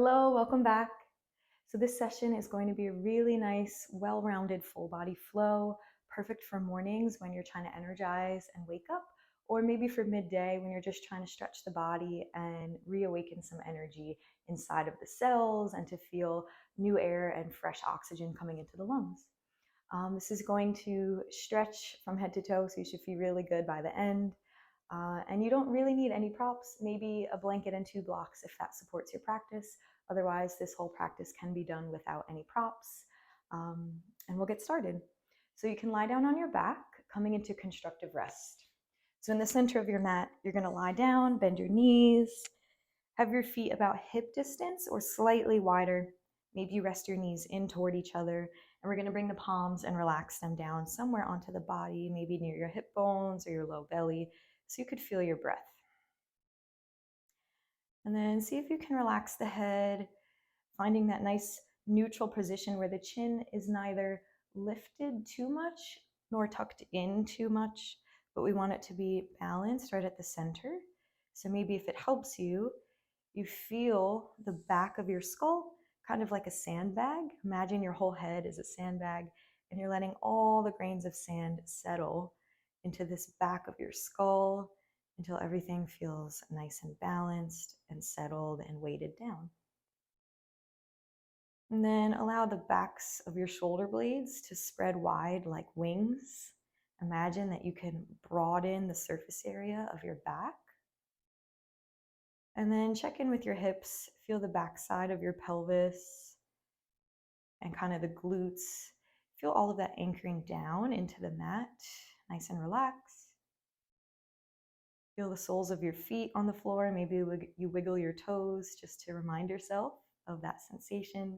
Hello, welcome back. So this session is going to be a really nice, well-rounded full body flow, perfect for mornings when you're trying to energize and wake up, or maybe for midday when you're just trying to stretch the body and reawaken some energy inside of the cells and to feel new air and fresh oxygen coming into the lungs. This is going to stretch from head to toe, so you should feel really good by the end. And you don't really need any props, maybe a blanket and 2 blocks if that supports your practice. Otherwise, this whole practice can be done without any props. Um, and we'll get started. So you can lie down on your back, coming into constructive rest. So in the center of your mat, you're going to lie down, bend your knees, have your feet about hip distance or slightly wider. Maybe you rest your knees in toward each other, and we're going to bring the palms and relax them down somewhere onto the body, maybe near your hip bones or your low belly, so you could feel your breath. And then see if you can relax the head, finding that nice neutral position where the chin is neither lifted too much nor tucked in too much, but we want it to be balanced right at the center. So maybe if it helps you, you feel the back of your skull kind of like a sandbag. Imagine your whole head is a sandbag and you're letting all the grains of sand settle into this back of your skull until everything feels nice and balanced and settled and weighted down. And then allow the backs of your shoulder blades to spread wide like wings. Imagine that you can broaden the surface area of your back. And then check in with your hips. Feel the back side of your pelvis and kind of the glutes. Feel all of that anchoring down into the mat, nice and relaxed. Feel the soles of your feet on the floor. Maybe you wiggle your toes just to remind yourself of that sensation.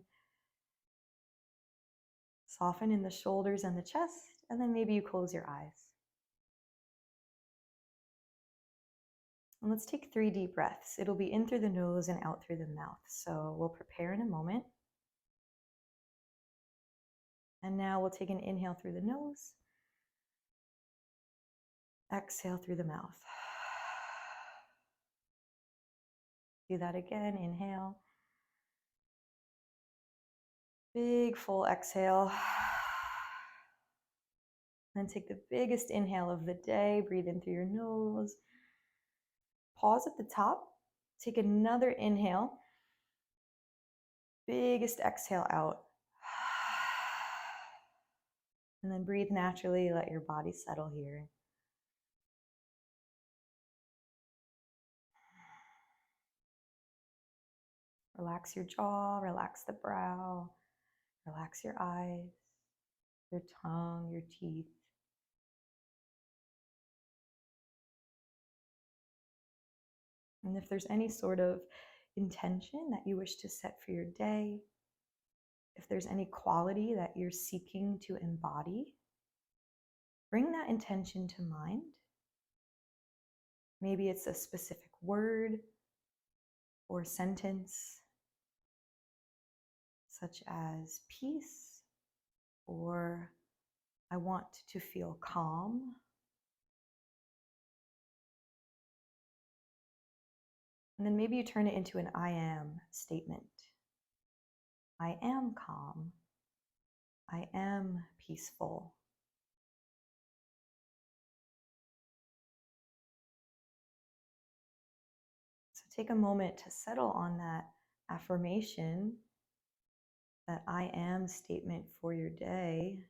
Soften in the shoulders and the chest, and then maybe you close your eyes. And let's take 3 deep breaths. It'll be in through the nose and out through the mouth. So we'll prepare in a moment. And now we'll take an inhale through the nose. Exhale through the mouth. Do that again. Inhale. Big full exhale. Then take the biggest inhale of the day. Breathe in through your nose. Pause at the top. Take another inhale. Biggest exhale out. And then breathe naturally. Let your body settle here. Relax your jaw, relax the brow, relax your eyes, your tongue, your teeth. And if there's any sort of intention that you wish to set for your day, if there's any quality that you're seeking to embody, bring that intention to mind. Maybe it's a specific word or sentence, such as peace, or I want to feel calm. And then maybe you turn it into an I am statement. I am calm. I am peaceful. So take a moment to settle on that affirmation, that I am statement for your day.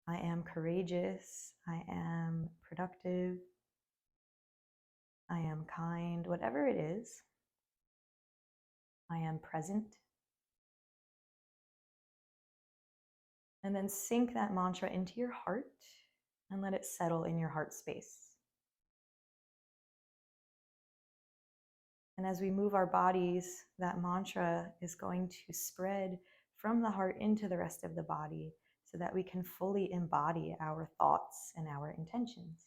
I am courageous. I am productive. I am kind, whatever it is. I am present. And then sink that mantra into your heart and let it settle in your heart space. And as we move our bodies, that mantra is going to spread from the heart into the rest of the body so that we can fully embody our thoughts and our intentions.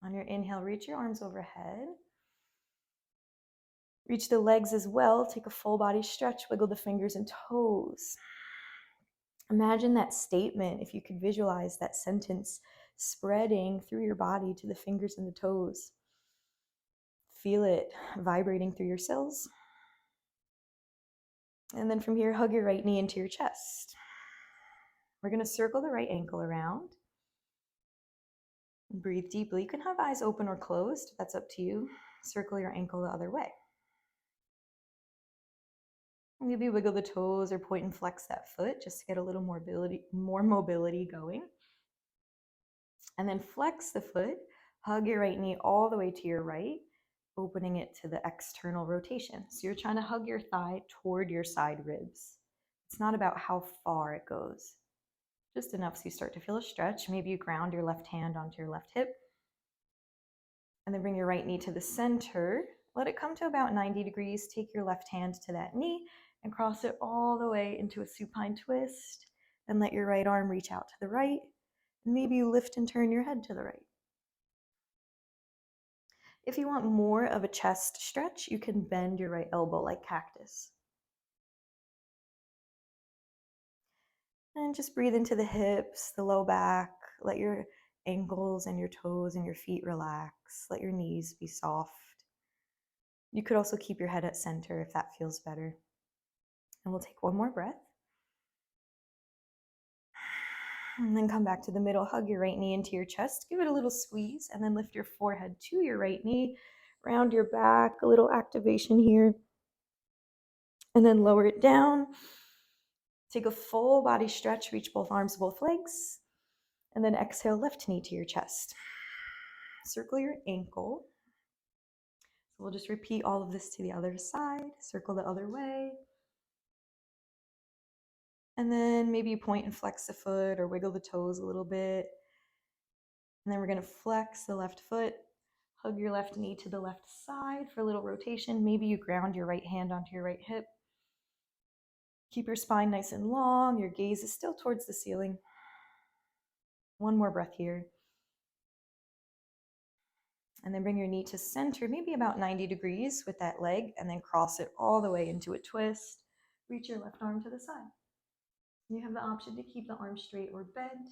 On your inhale, reach your arms overhead. Reach the legs as well. Take a full body stretch. Wiggle the fingers and toes. Imagine that statement, if you could visualize that sentence spreading through your body to the fingers and the toes. Feel it vibrating through your cells. And then from here, hug your right knee into your chest. We're going to circle the right ankle around. Breathe deeply. You can have eyes open or closed. That's up to you. Circle your ankle the other way. Maybe wiggle the toes or point and flex that foot just to get a little more mobility going. And then flex the foot. Hug your right knee all the way to your right, opening it to the external rotation. So you're trying to hug your thigh toward your side ribs. It's not about how far it goes. Just enough so you start to feel a stretch. Maybe you ground your left hand onto your left hip. And then bring your right knee to the center. Let it come to about 90 degrees. Take your left hand to that knee and cross it all the way into a supine twist. And let your right arm reach out to the right. And maybe you lift and turn your head to the right. If you want more of a chest stretch, you can bend your right elbow like cactus. And just breathe into the hips, the low back. Let your ankles and your toes and your feet relax. Let your knees be soft. You could also keep your head at center if that feels better. And we'll take one more breath. And then come back to the middle. Hug your right knee into your chest. Give it a little squeeze. And then lift your forehead to your right knee. Round your back. A little activation here. And then lower it down. Take a full body stretch. Reach both arms, both legs. And then exhale, left knee to your chest. Circle your ankle. So we'll just repeat all of this to the other side. Circle the other way. And then maybe you point and flex the foot or wiggle the toes a little bit. And then we're going to flex the left foot. Hug your left knee to the left side for a little rotation. Maybe you ground your right hand onto your right hip. Keep your spine nice and long. Your gaze is still towards the ceiling. One more breath here. And then bring your knee to center, maybe about 90 degrees with that leg, and then cross it all the way into a twist. Reach your left arm to the side. You have the option to keep the arm straight or bent.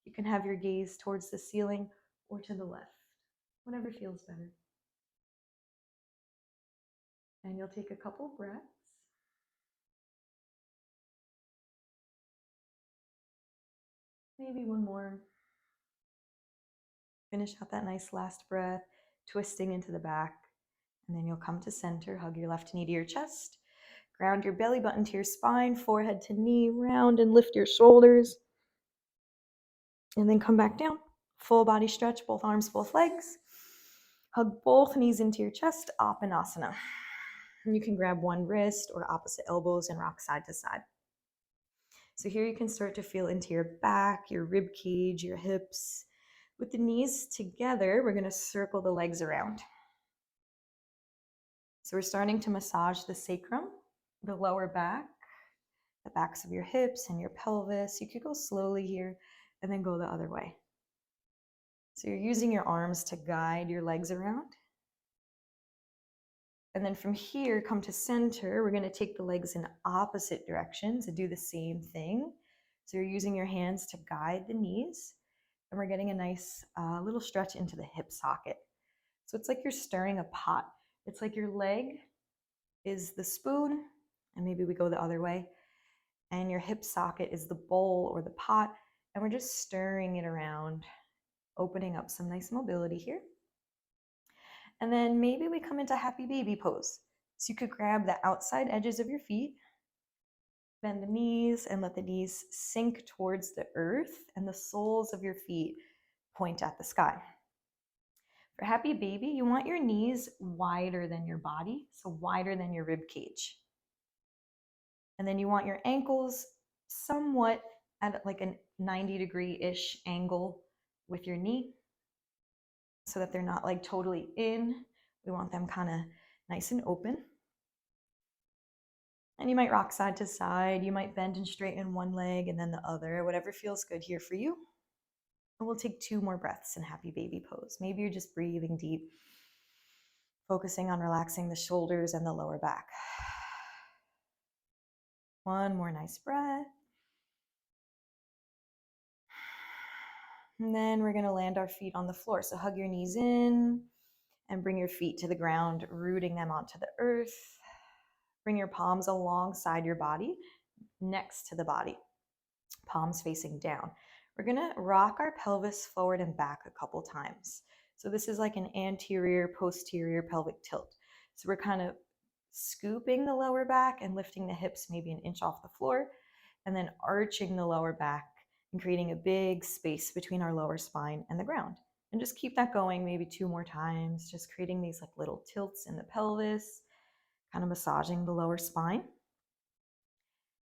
You can have your gaze towards the ceiling or to the left, whatever feels better. And you'll take a couple breaths. Maybe one more. Finish out that nice last breath, twisting into the back. And then you'll come to center, hug your left knee to your chest. Ground your belly button to your spine, forehead to knee, round and lift your shoulders. And then come back down. Full body stretch, both arms, both legs. Hug both knees into your chest, Apanasana. And you can grab one wrist or opposite elbows and rock side to side. So here you can start to feel into your back, your rib cage, your hips. With the knees together, we're going to circle the legs around. So we're starting to massage the sacrum, the lower back, the backs of your hips and your pelvis. You could go slowly here and then go the other way. So you're using your arms to guide your legs around. And then from here, come to center. We're going to take the legs in opposite directions and do the same thing. So you're using your hands to guide the knees. And we're getting a nice little stretch into the hip socket. So it's like you're stirring a pot. It's like your leg is the spoon, and maybe we go the other way. And your hip socket is the bowl or the pot. And we're just stirring it around, opening up some nice mobility here. And then maybe we come into happy baby pose. So you could grab the outside edges of your feet, bend the knees, and let the knees sink towards the earth, and the soles of your feet point at the sky. For happy baby, you want your knees wider than your body, so wider than your rib cage. And then you want your ankles somewhat at like a 90-degree-ish angle with your knee, so that they're not like totally in. We want them kind of nice and open. And you might rock side to side. You might bend and straighten one leg and then the other, whatever feels good here for you. And we'll take 2 more breaths in happy baby pose. Maybe you're just breathing deep, focusing on relaxing the shoulders and the lower back. One more nice breath. And then we're going to land our feet on the floor. So hug your knees in and bring your feet to the ground, rooting them onto the earth. Bring your palms alongside your body, next to the body, palms facing down. We're going to rock our pelvis forward and back a couple times. So this is like an anterior, posterior pelvic tilt. So we're kind of scooping the lower back and lifting the hips maybe an inch off the floor, and then arching the lower back and creating a big space between our lower spine and the ground. And just keep that going maybe 2 more times, just creating these like little tilts in the pelvis, kind of massaging the lower spine.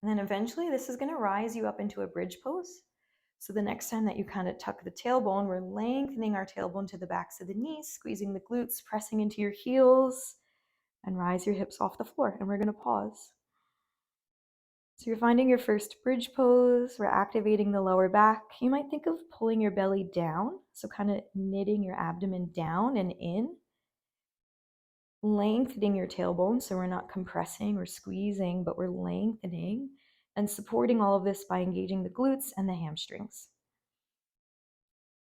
And then eventually this is going to rise you up into a bridge pose. So the next time that you kind of tuck the tailbone, we're lengthening our tailbone to the backs of the knees, squeezing the glutes, pressing into your heels, and rise your hips off the floor. And we're going to pause. So you're finding your first bridge pose. We're activating the lower back. You might think of pulling your belly down, so kind of knitting your abdomen down and in. Lengthening your tailbone, so we're not compressing or squeezing, but we're lengthening, and supporting all of this by engaging the glutes and the hamstrings.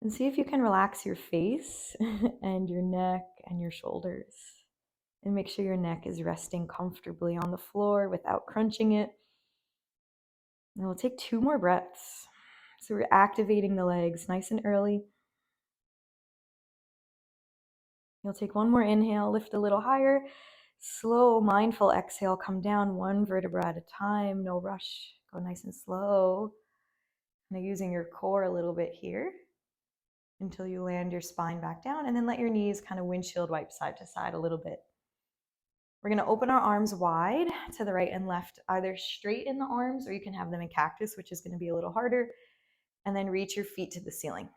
And see if you can relax your face and your neck and your shoulders. And make sure your neck is resting comfortably on the floor without crunching it. And we'll take 2 more breaths. So we're activating the legs nice and early. You'll take 1 more inhale, lift a little higher. Slow, mindful exhale, come down 1 vertebra at a time, no rush. Go nice and slow. Kind of using your core a little bit here until you land your spine back down, and then let your knees kind of windshield wipe side to side a little bit. We're going to open our arms wide to the right and left, either straight in the arms or you can have them in cactus, which is going to be a little harder, and then reach your feet to the ceiling.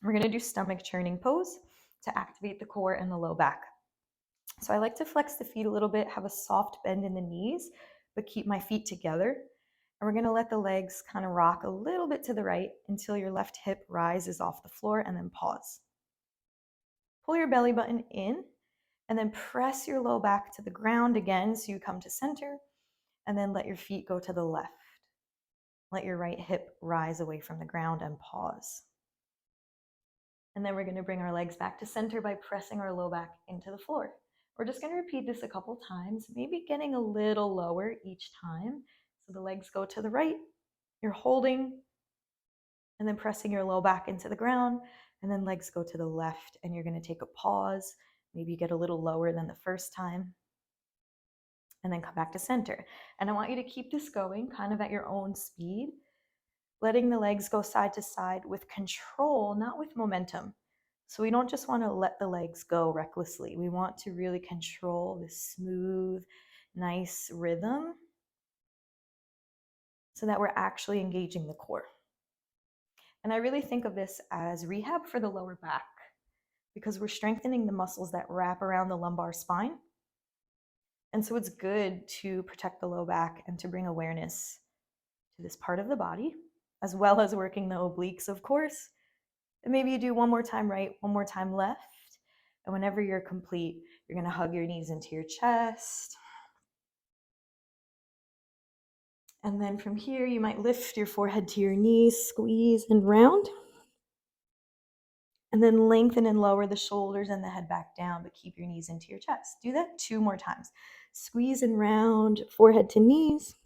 We're going to do stomach churning pose to activate the core and the low back. So I like to flex the feet a little bit, have a soft bend in the knees, but keep my feet together. And we're going to let the legs kind of rock a little bit to the right until your left hip rises off the floor, and then pause. Pull your belly button in and then press your low back to the ground again so you come to center, and then let your feet go to the left. Let your right hip rise away from the ground and pause. And then we're going to bring our legs back to center by pressing our low back into the floor. We're just going to repeat this a couple times, maybe getting a little lower each time. So the legs go to the right, you're holding, and then pressing your low back into the ground, and then legs go to the left, and you're going to take a pause, maybe get a little lower than the first time, and then come back to center. And I want you to keep this going kind of at your own speed, letting the legs go side to side with control, not with momentum. So we don't just want to let the legs go recklessly. We want to really control this smooth, nice rhythm so that we're actually engaging the core. And I really think of this as rehab for the lower back because we're strengthening the muscles that wrap around the lumbar spine. And so it's good to protect the low back and to bring awareness to this part of the body, as well as working the obliques, of course. And maybe you do 1 more time right, 1 more time left. And whenever you're complete, you're going to hug your knees into your chest. And then from here, you might lift your forehead to your knees, squeeze and round. And then lengthen and lower the shoulders and the head back down, but keep your knees into your chest. Do that 2 more times. Squeeze and round, forehead to knees.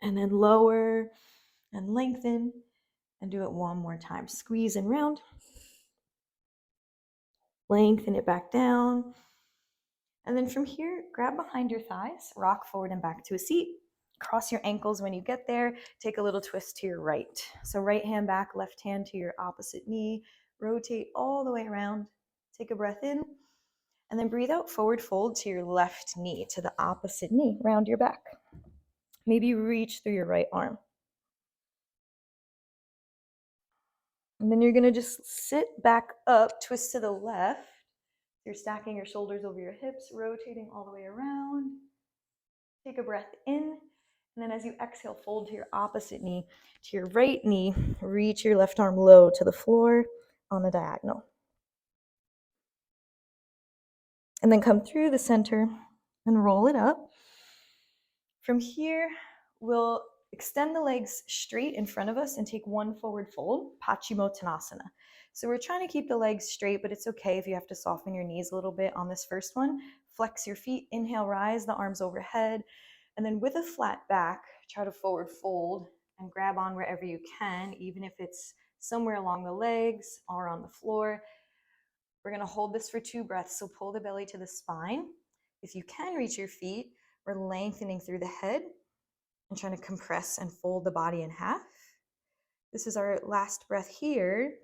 And then lower and lengthen. And do it 1 more time. Squeeze and round. Lengthen it back down. And then from here, grab behind your thighs, rock forward and back to a seat. Cross your ankles when you get there. Take a little twist to your right. So right hand back, left hand to your opposite knee. Rotate all the way around. Take a breath in. And then breathe out, forward fold to your left knee, to the opposite knee, round your back. Maybe reach through your right arm. And then you're going to just sit back up, twist to the left. You're stacking your shoulders over your hips, rotating all the way around. Take a breath in. And then as you exhale, fold to your opposite knee, to your right knee. Reach your left arm low to the floor on the diagonal. And then come through the center and roll it up. From here, we'll Extend the legs straight in front of us and take one forward fold, Paschimottanasana. So we're trying to keep the legs straight, but it's okay if you have to soften your knees a little bit on this first one. Flex your feet, inhale, rise the arms overhead, and then with a flat back, try to forward fold and grab on wherever you can, even if it's somewhere along the legs or on the floor. We're gonna hold this for 2 breaths, so pull the belly to the spine. If you can reach your feet, we're lengthening through the head and trying to compress and fold the body in half. This is our last breath here.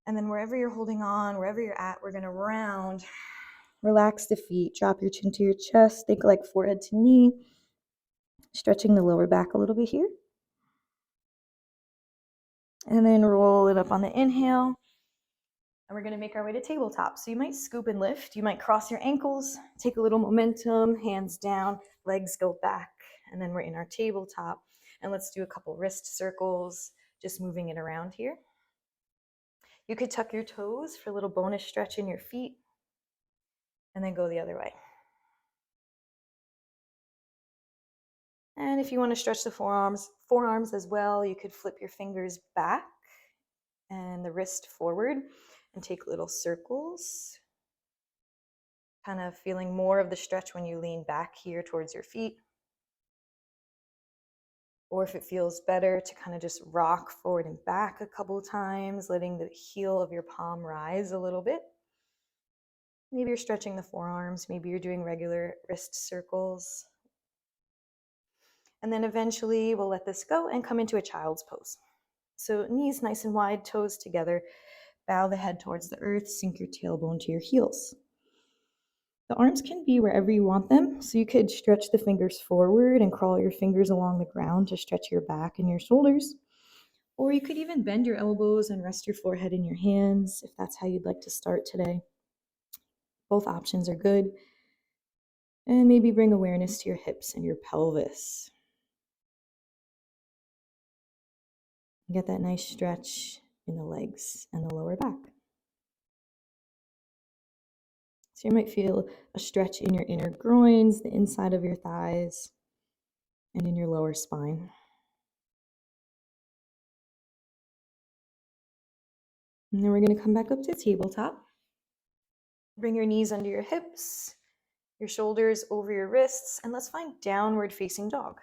And then wherever you're holding on, wherever you're at, we're gonna round. Relax the feet, drop your chin to your chest, think like forehead to knee, stretching the lower back a little bit here. And then roll it up on the inhale. And we're gonna make our way to tabletop. So you might scoop and lift, you might cross your ankles, take a little momentum, hands down, legs go back, and then we're in our tabletop. And let's do a couple wrist circles, just moving it around here. You could tuck your toes for a little bonus stretch in your feet, and then go the other way. And if you want to stretch the forearms as well, you could flip your fingers back and the wrist forward and take little circles. Kind of feeling more of the stretch when you lean back here towards your feet. Or if it feels better to kind of just rock forward and back a couple of times, letting the heel of your palm rise a little bit. Maybe you're stretching the forearms, maybe you're doing regular wrist circles. And then eventually we'll let this go and come into a child's pose. So knees nice and wide, toes together, bow the head towards the earth, sink your tailbone to your heels. The arms can be wherever you want them, so you could stretch the fingers forward and crawl your fingers along the ground to stretch your back and your shoulders. Or you could even bend your elbows and rest your forehead in your hands if that's how you'd like to start today. Both options are good. And maybe bring awareness to your hips and your pelvis. Get that nice stretch in the legs and the lower back. So you might feel a stretch in your inner groins, the inside of your thighs, and in your lower spine. And then we're going to come back up to tabletop. Bring your knees under your hips, your shoulders over your wrists, and let's find downward facing dog.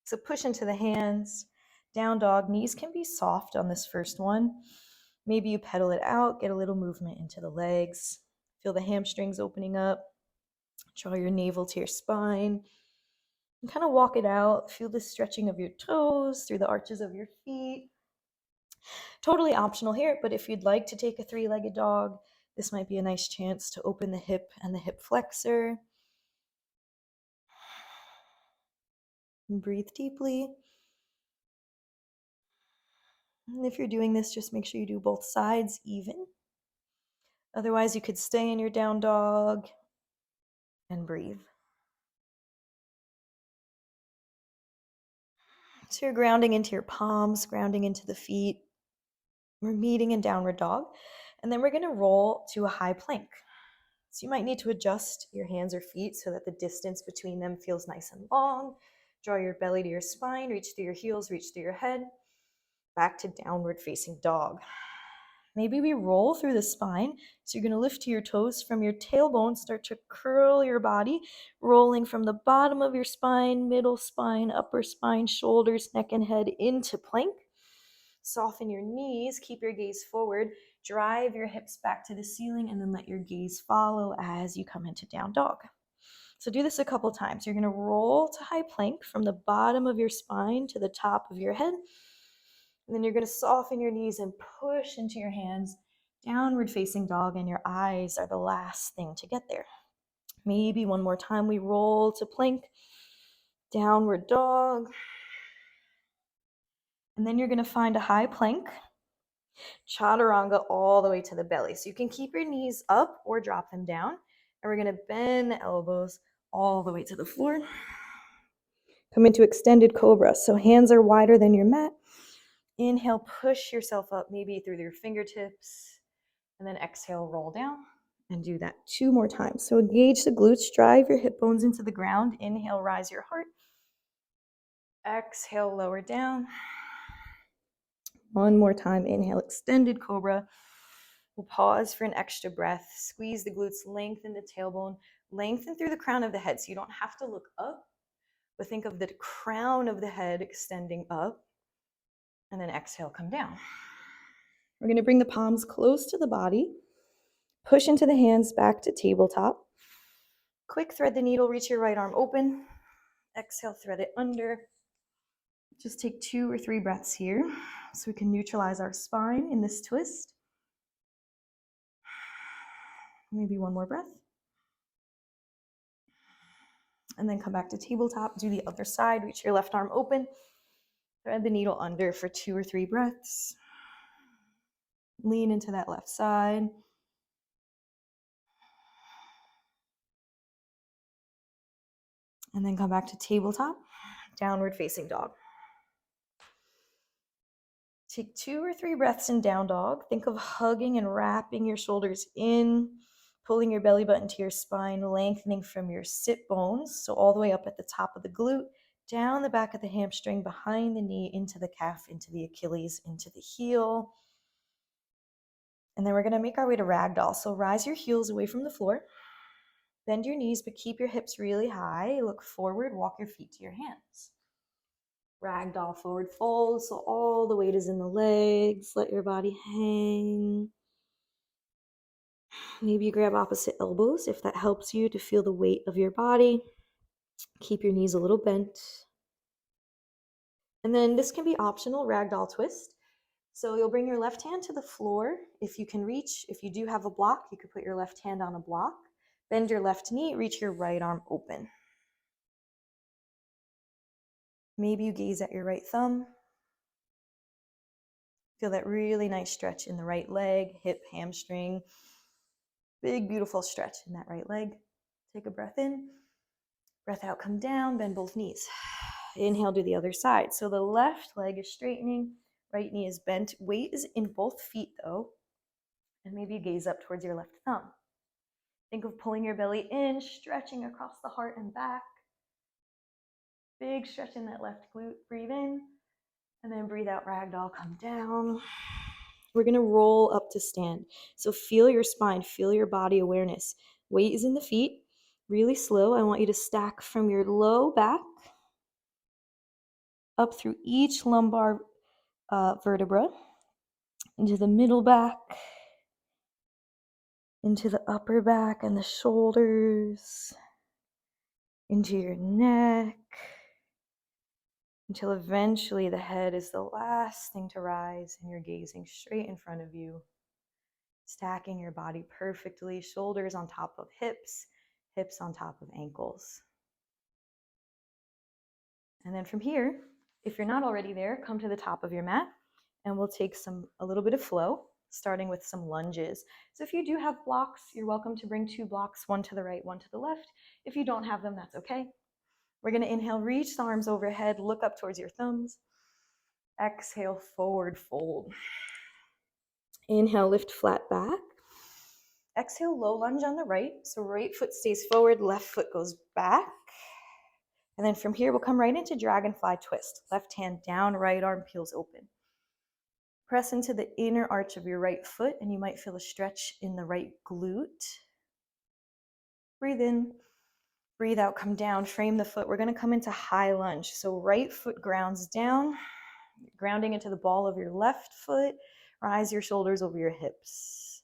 So push into the hands, down dog. Knees can be soft on this first one. Maybe you pedal it out, get a little movement into the legs. Feel the hamstrings opening up. Draw your navel to your spine. And kind of walk it out. Feel the stretching of your toes through the arches of your feet. Totally optional here, but if you'd like to take a 3-legged dog, this might be a nice chance to open the hip and the hip flexor. And breathe deeply. And if you're doing this, just make sure you do both sides even. Otherwise, you could stay in your down dog and breathe. So you're grounding into your palms, grounding into the feet. We're meeting in downward dog. And then we're going to roll to a high plank. So you might need to adjust your hands or feet so that the distance between them feels nice and long. Draw your belly to your spine, reach through your heels, reach through your head. Back to downward facing dog. Maybe we roll through the spine. So you're going to lift to your toes from your tailbone, start to curl your body, rolling from the bottom of your spine, middle spine, upper spine, shoulders, neck, and head into plank. Soften your knees, keep your gaze forward, drive your hips back to the ceiling, and then let your gaze follow as you come into down dog. So do this a couple times. You're going to roll to high plank from the bottom of your spine to the top of your head. And then you're going to soften your knees and push into your hands, downward facing dog, and your eyes are the last thing to get there. Maybe one more time we roll to plank, downward dog. And then you're going to find a high plank, chaturanga all the way to the belly. So you can keep your knees up or drop them down. And we're going to bend the elbows all the way to the floor. Come into extended cobra. So hands are wider than your mat. Inhale, push yourself up, maybe through your fingertips, and then exhale, roll down, and do that 2 more times. So engage the glutes, drive your hip bones into the ground. Inhale, rise your heart. Exhale, lower down. One more time, inhale, extended cobra. We'll pause for an extra breath. Squeeze the glutes, lengthen the tailbone, lengthen through the crown of the head. So you don't have to look up, but think of the crown of the head extending up. And then exhale, come down. We're going to bring the palms close to the body. Push into the hands back to tabletop. Quick thread the needle, reach your right arm open. Exhale, thread it under. Just take 2 or 3 breaths here so we can neutralize our spine in this twist. Maybe one more breath. And then come back to tabletop, do the other side, reach your left arm open. Thread the needle under for 2 or 3 breaths. Lean into that left side. And then come back to tabletop, downward facing dog. Take 2 or 3 breaths in down dog. Think of hugging and wrapping your shoulders in, pulling your belly button to your spine, lengthening from your sit bones, so all the way up at the top of the glute, down the back of the hamstring, behind the knee, into the calf, into the Achilles, into the heel. And then we're going to make our way to ragdoll. So rise your heels away from the floor. Bend your knees, but keep your hips really high. Look forward, walk your feet to your hands. Ragdoll forward fold, so all the weight is in the legs. Let your body hang. Maybe you grab opposite elbows if that helps you to feel the weight of your body. Keep your knees a little bent. And then this can be optional, ragdoll twist. So you'll bring your left hand to the floor if you can reach. If you do have a block, you could put your left hand on a block. Bend your left knee, reach your right arm open. Maybe you gaze at your right thumb. Feel that really nice stretch in the right leg, hip, hamstring. Big, beautiful stretch in that right leg. Take a breath in. Breath out, come down, bend both knees. Inhale, do the other side. So the left leg is straightening, right knee is bent. Weight is in both feet though. And maybe you gaze up towards your left thumb. Think of pulling your belly in, stretching across the heart and back. Big stretch in that left glute. Breathe in, and then breathe out, ragdoll, come down. We're gonna roll up to stand. So feel your spine, feel your body awareness. Weight is in the feet, really slow. I want you to stack from your low back up through each lumbar vertebra, into the middle back, into the upper back and the shoulders, into your neck, until eventually the head is the last thing to rise and you're gazing straight in front of you, stacking your body perfectly, shoulders on top of hips, hips on top of ankles. And then from here, if you're not already there, come to the top of your mat and we'll take a little bit of flow, starting with some lunges. So if you do have blocks, you're welcome to bring 2 blocks, one to the right, one to the left. If you don't have them, that's okay. We're going to inhale, reach the arms overhead, look up towards your thumbs. Exhale, forward fold. Inhale, lift flat back. Exhale, low lunge on the right. So right foot stays forward, left foot goes back. And then from here, we'll come right into dragonfly twist. Left hand down, right arm peels open. Press into the inner arch of your right foot, and you might feel a stretch in the right glute. Breathe in, breathe out, come down, frame the foot. We're going to come into high lunge. So right foot grounds down, grounding into the ball of your left foot. Rise your shoulders over your hips.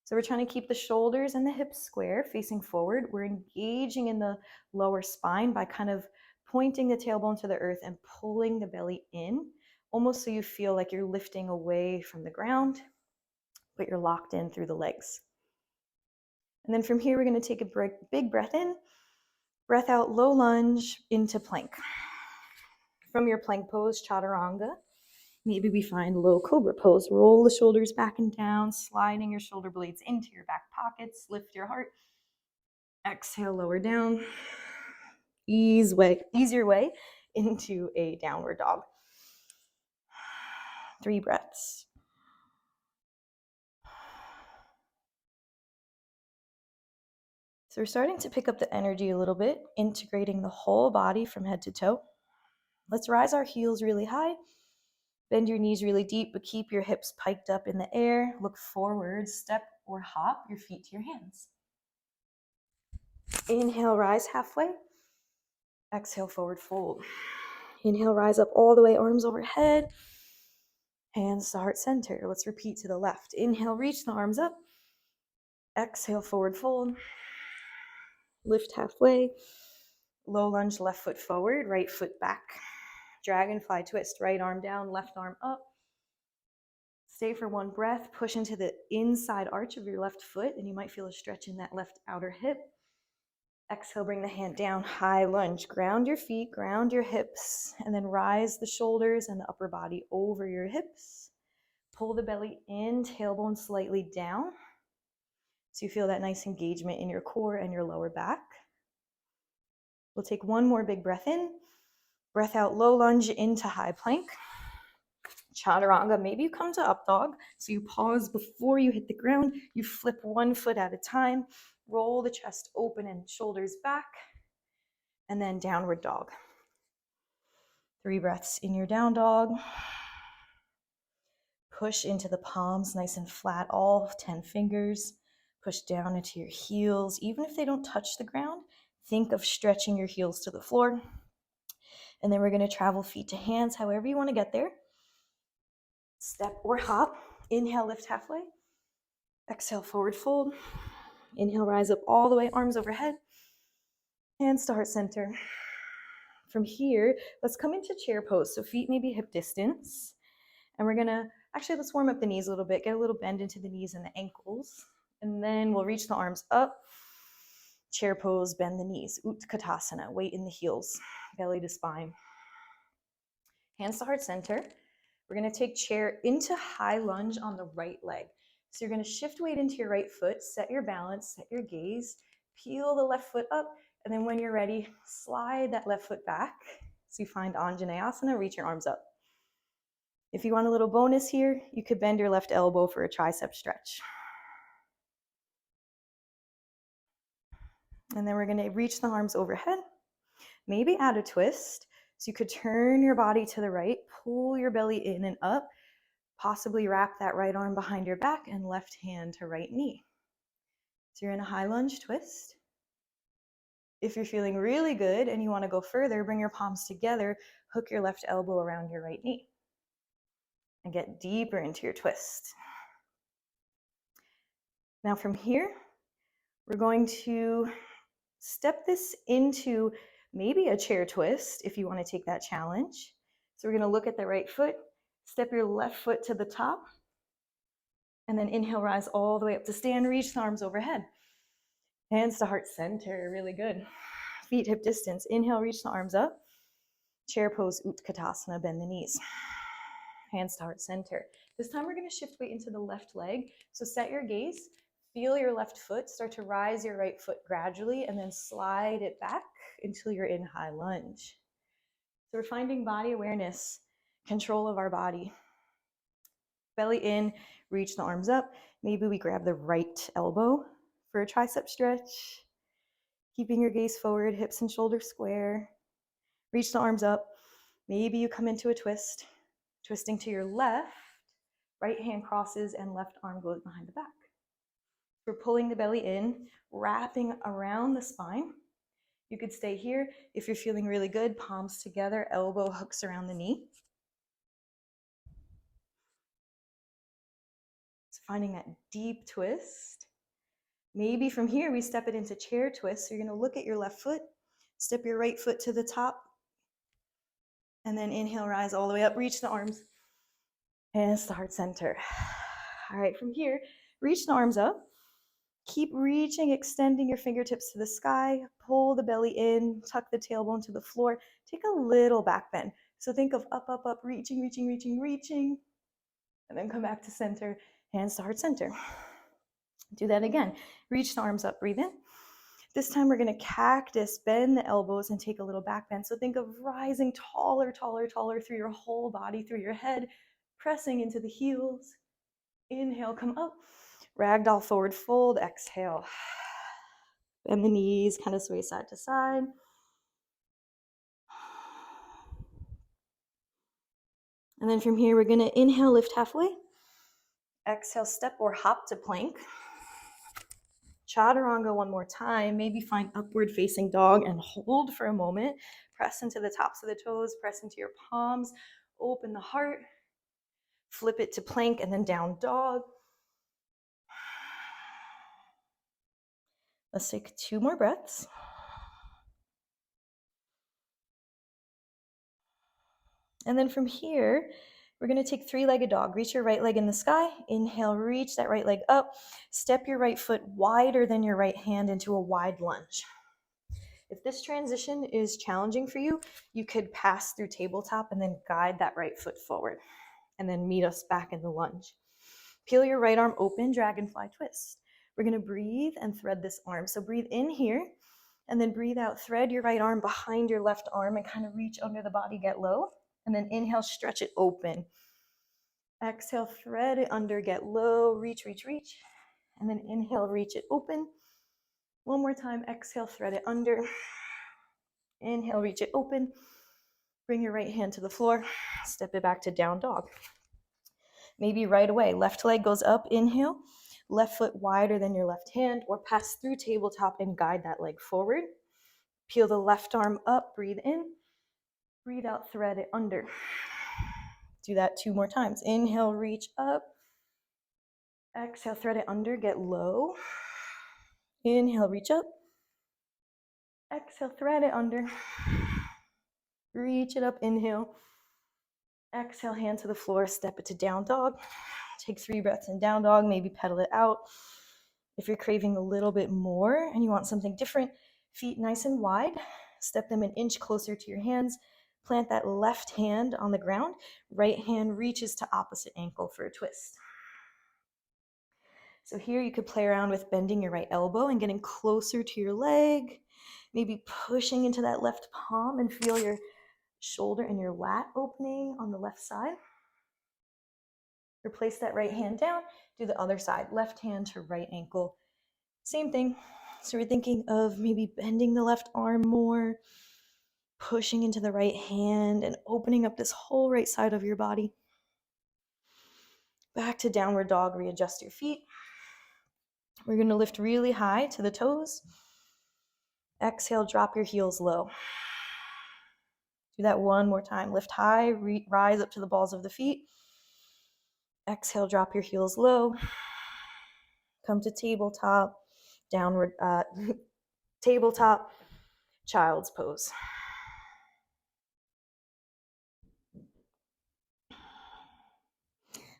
So we're trying to keep the shoulders and the hips square, facing forward. We're engaging in the lower spine by kind of pointing the tailbone to the earth and pulling the belly in, almost so you feel like you're lifting away from the ground, but you're locked in through the legs. And then from here, we're going to take a big breath in, breath out, low lunge into plank. From your plank pose, chaturanga, maybe we find low cobra pose. Roll the shoulders back and down, sliding your shoulder blades into your back pockets. Lift your heart. Exhale, lower down. Ease your way into a downward dog. 3 breaths. So we're starting to pick up the energy a little bit, integrating the whole body from head to toe. Let's rise our heels really high. Bend your knees really deep, but keep your hips piked up in the air. Look forward, step or hop your feet to your hands. Inhale, rise halfway. Exhale, forward fold. Inhale, rise up all the way, arms overhead. Hands to heart center. Let's repeat to the left. Inhale, reach the arms up. Exhale, forward fold. Lift halfway. Low lunge, left foot forward, right foot back. Dragonfly twist, right arm down, left arm up. Stay for one breath. Push into the inside arch of your left foot, and you might feel a stretch in that left outer hip. Exhale, bring the hand down, high lunge. Ground your feet, ground your hips, and then rise the shoulders and the upper body over your hips. Pull the belly in, tailbone slightly down. So you feel that nice engagement in your core and your lower back. We'll take one more big breath in. Breath out, low lunge into high plank. Chaturanga, maybe you come to up dog. So you pause before you hit the ground. You flip one foot at a time. Roll the chest open and shoulders back. And then downward dog. 3 breaths in your down dog. Push into the palms nice and flat, all 10 fingers. Push down into your heels. Even if they don't touch the ground, think of stretching your heels to the floor. And then we're going to travel feet to hands, however you want to get there. Step or hop. Inhale, lift halfway. Exhale, forward fold. Inhale, rise up all the way, arms overhead. Hands to heart center. From here, let's come into chair pose. So feet may be hip distance. And we're gonna, actually let's warm up the knees a little bit, get a little bend into the knees and the ankles. And then we'll reach the arms up. Chair pose, bend the knees. Utkatasana, weight in the heels, belly to spine. Hands to heart center. We're gonna take chair into high lunge on the right leg. So you're gonna shift weight into your right foot, set your balance, set your gaze, peel the left foot up, and then when you're ready, slide that left foot back. So you find Anjaneyasana, reach your arms up. If you want a little bonus here, you could bend your left elbow for a tricep stretch. And then we're gonna reach the arms overhead, maybe add a twist. So you could turn your body to the right, pull your belly in and up, possibly wrap that right arm behind your back and left hand to right knee. So you're in a high lunge twist. If you're feeling really good and you want to go further, bring your palms together, hook your left elbow around your right knee, and get deeper into your twist. Now from here, we're going to step this into maybe a chair twist if you want to take that challenge. So we're going to look at the right foot, step your left foot to the top, and then inhale, rise all the way up to stand, reach the arms overhead. Hands to heart center, really good. Feet hip distance. Inhale, reach the arms up. Chair pose, Utkatasana, bend the knees. Hands to heart center. This time we're going to shift weight into the left leg. So set your gaze, feel your left foot, start to rise your right foot gradually, and then slide it back until you're in high lunge. So we're finding body awareness, control of our body. Belly in, reach the arms up. Maybe we grab the right elbow for a tricep stretch. Keeping your gaze forward, hips and shoulders square. Reach the arms up. Maybe you come into a twist. Twisting to your left, right hand crosses and left arm goes behind the back. We're pulling the belly in, wrapping around the spine. You could stay here. If you're feeling really good, palms together, elbow hooks around the knee. So finding that deep twist. Maybe from here, we step it into chair twist. So you're gonna look at your left foot, step your right foot to the top, and then inhale, rise all the way up, reach the arms, and start center. All right, from here, reach the arms up. Keep reaching, extending your fingertips to the sky. Pull the belly in, tuck the tailbone to the floor. Take a little back bend. So think of up, up, up, reaching, reaching, reaching, reaching. And then come back to center, hands to heart center. Do that again. Reach the arms up, breathe in. This time we're gonna cactus, bend the elbows and take a little back bend. So think of rising taller, taller, taller through your whole body, through your head, pressing into the heels. Inhale, come up. Ragdoll forward fold, exhale. Bend the knees, kind of sway side to side. And then from here, we're gonna inhale, lift halfway. Exhale, step or hop to plank. Chaturanga one more time. Maybe find upward facing dog and hold for a moment. Press into the tops of the toes, press into your palms, open the heart, flip it to plank and then down dog. Let's take 2 more breaths. And then from here, we're going to take 3-legged dog. Reach your right leg in the sky. Inhale, reach that right leg up. Step your right foot wider than your right hand into a wide lunge. If this transition is challenging for you, you could pass through tabletop and then guide that right foot forward and then meet us back in the lunge. Peel your right arm open, dragonfly twist. We're going to breathe and thread this arm. So breathe in here and then breathe out. Thread your right arm behind your left arm and kind of reach under the body, get low. And then inhale, stretch it open. Exhale, thread it under, get low, reach, reach, reach. And then inhale, reach it open. One more time, exhale, thread it under. Inhale, reach it open. Bring your right hand to the floor. Step it back to down dog. Maybe right away, left leg goes up, inhale. Left foot wider than your left hand, or pass through tabletop and guide that leg forward. Peel the left arm up, breathe in. Breathe out, thread it under. Do that 2 more times. Inhale, reach up. Exhale, thread it under, get low. Inhale, reach up. Exhale, thread it under. Reach it up, inhale. Exhale, hand to the floor, step it to down dog. Take 3 breaths in down dog, maybe pedal it out. If you're craving a little bit more and you want something different, feet nice and wide, step them an inch closer to your hands. Plant that left hand on the ground. Right hand reaches to opposite ankle for a twist. So here you could play around with bending your right elbow and getting closer to your leg, maybe pushing into that left palm and feel your shoulder and your lat opening on the left side. Replace that right hand down, do the other side, left hand to right ankle. Same thing. So we're thinking of maybe bending the left arm more, pushing into the right hand and opening up this whole right side of your body. Back to downward dog, readjust your feet. We're going to lift really high to the toes. Exhale, drop your heels low. Do that one more time. Lift high, rise up to the balls of the feet. Exhale, drop your heels low. Come to tabletop, downward, tabletop, child's pose.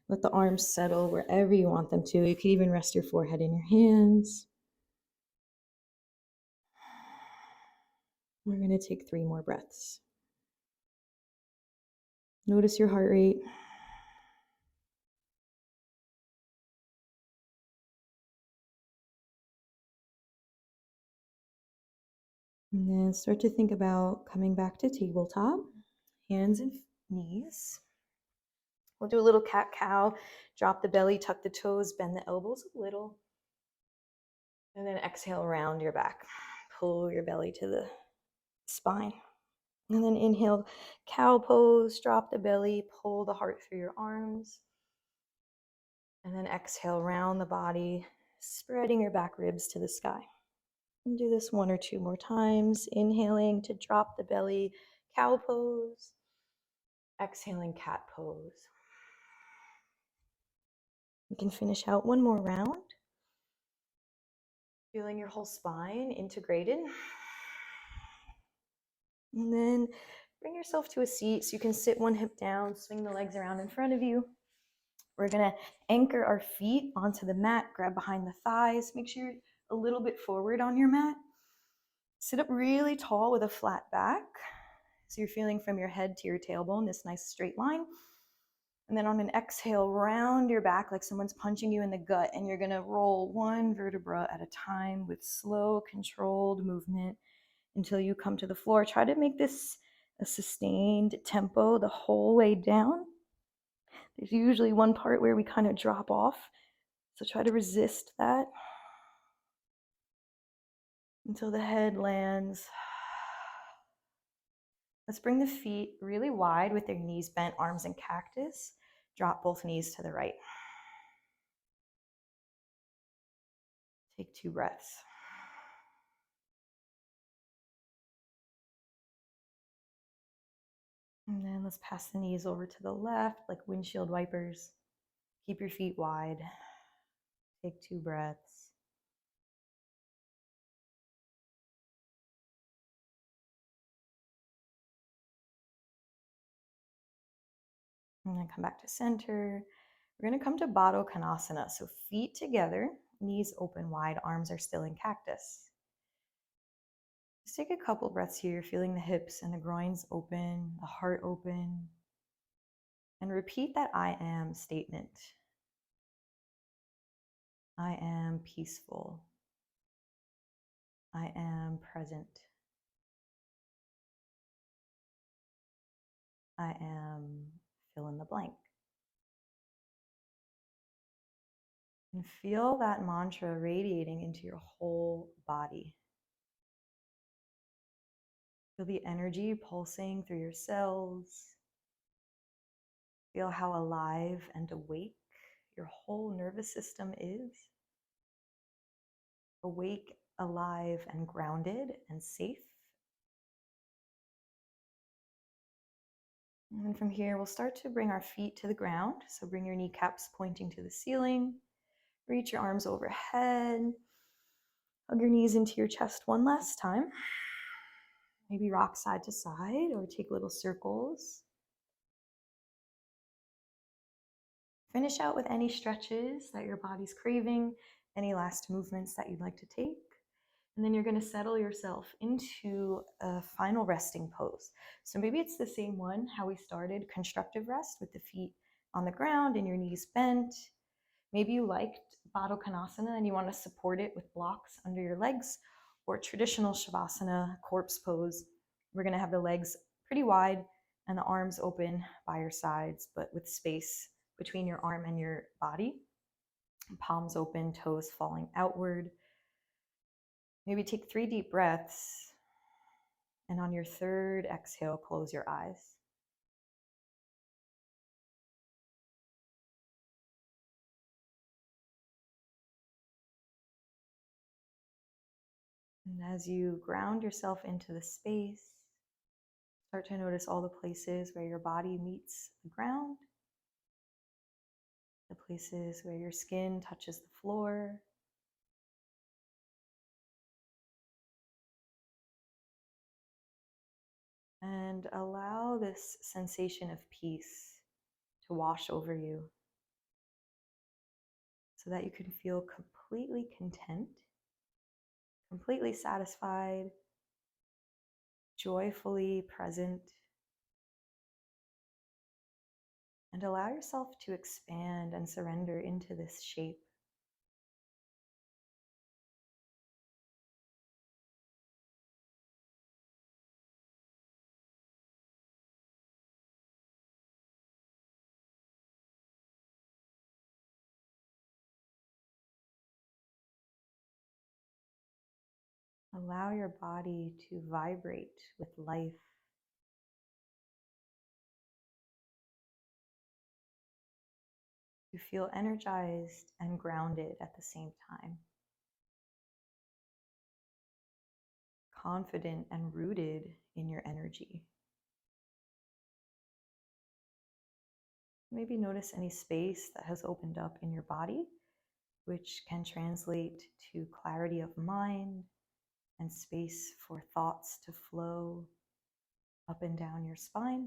Let the arms settle wherever you want them to. You can even rest your forehead in your hands. We're going to take 3 more breaths. Notice your heart rate. And then start to think about coming back to tabletop, hands and knees. We'll do a little cat-cow. Drop the belly, tuck the toes, bend the elbows a little. And then exhale, round your back. Pull your belly to the spine. And then inhale, cow pose, drop the belly, pull the heart through your arms. And then exhale, round the body, spreading your back ribs to the sky. And do this 1 or 2 more times. Inhaling to drop the belly, cow pose. Exhaling, cat pose. You can finish out 1 more round. Feeling your whole spine integrated. And then bring yourself to a seat so you can sit 1 hip down, swing the legs around in front of you. We're going to anchor our feet onto the mat, grab behind the thighs. Make sure you're a little bit forward on your mat. Sit up really tall with a flat back. So you're feeling from your head to your tailbone, this nice straight line. And then on an exhale, round your back like someone's punching you in the gut. And you're going to roll 1 vertebra at a time with slow, controlled movement until you come to the floor. Try to make this a sustained tempo the whole way down. There's usually one part where we kind of drop off. So try to resist that until the head lands Let's bring the feet really wide with their knees bent, arms in cactus. Drop both knees to the right. Take 2 breaths. And then let's pass the knees over to the left like windshield wipers. Keep your feet wide. Take 2 breaths. And then come back to center. We're going to come to Baddha Konasana. So feet together, knees open wide, arms are still in cactus. Just take a couple breaths here, feeling the hips and the groins open, the heart open. And repeat that I am statement. I am peaceful. I am present. I am fill in the blank. And feel that mantra radiating into your whole body. Feel the energy pulsing through your cells. Feel how alive and awake your whole nervous system is. Awake, alive, and grounded and safe. And then from here, we'll start to bring our feet to the ground. So bring your kneecaps pointing to the ceiling. Reach your arms overhead. Hug your knees into your chest one last time. Maybe rock side to side or take little circles. Finish out with any stretches that your body's craving, any last movements that you'd like to take. And then you're going to settle yourself into a final resting pose. So maybe it's the same one, how we started, constructive rest with the feet on the ground and your knees bent. Maybe you liked Baddha Konasana and you want to support it with blocks under your legs, or traditional Shavasana, corpse pose. We're going to have the legs pretty wide and the arms open by your sides, but with space between your arm and your body. Palms open, toes falling outward. Maybe take 3 deep breaths, and on your third exhale, close your eyes. And as you ground yourself into the space, start to notice all the places where your body meets the ground, the places where your skin touches the floor. And allow this sensation of peace to wash over you so that you can feel completely content, completely satisfied, joyfully present, and allow yourself to expand and surrender into this shape. Allow your body to vibrate with life. You feel energized and grounded at the same time. Confident and rooted in your energy. Maybe notice any space that has opened up in your body, which can translate to clarity of mind and space for thoughts to flow up and down your spine.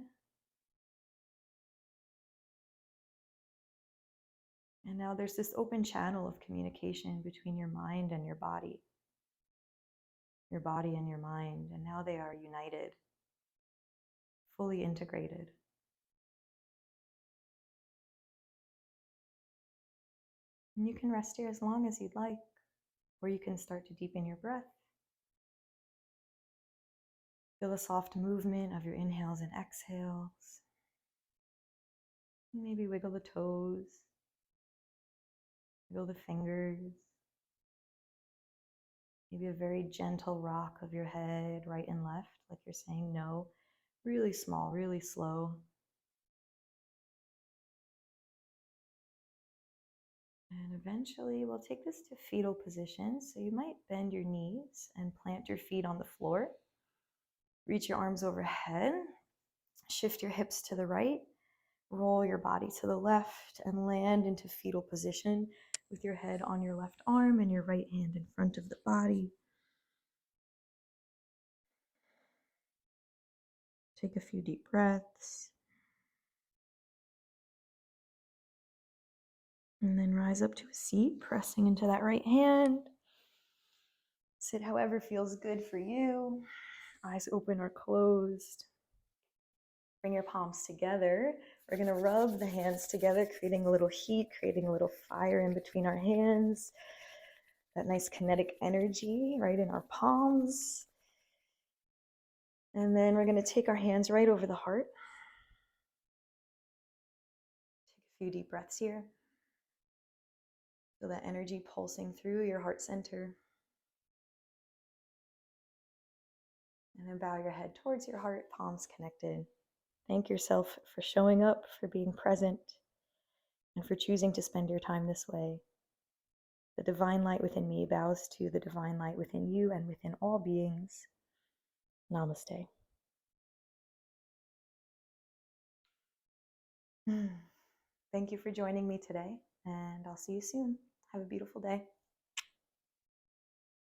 And now there's this open channel of communication between your mind and your body and your mind, and now they are united, fully integrated. And you can rest here as long as you'd like, or you can start to deepen your breath. Feel the soft movement of your inhales and exhales. Maybe wiggle the toes, wiggle the fingers. Maybe a very gentle rock of your head, right and left, like you're saying no. really small, really slow. And eventually we'll take this to fetal position. So you might bend your knees and plant your feet on the floor. Reach your arms overhead. Shift your hips to the right. Roll your body to the left and land into fetal position with your head on your left arm and your right hand in front of the body. Take a few deep breaths. And then rise up to a seat, pressing into that right hand. Sit however feels good for you. Eyes open or closed. Bring your palms together. We're going to rub the hands together, creating a little heat, creating a little fire in between our hands. That nice kinetic energy right in our palms. And then we're going to take our hands right over the heart. Take a few deep breaths here. Feel that energy pulsing through your heart center. And then bow your head towards your heart, palms connected. Thank yourself for showing up, for being present, and for choosing to spend your time this way. The divine light within me bows to the divine light within you and within all beings. Namaste. Thank you for joining me today, and I'll see you soon. Have a beautiful day.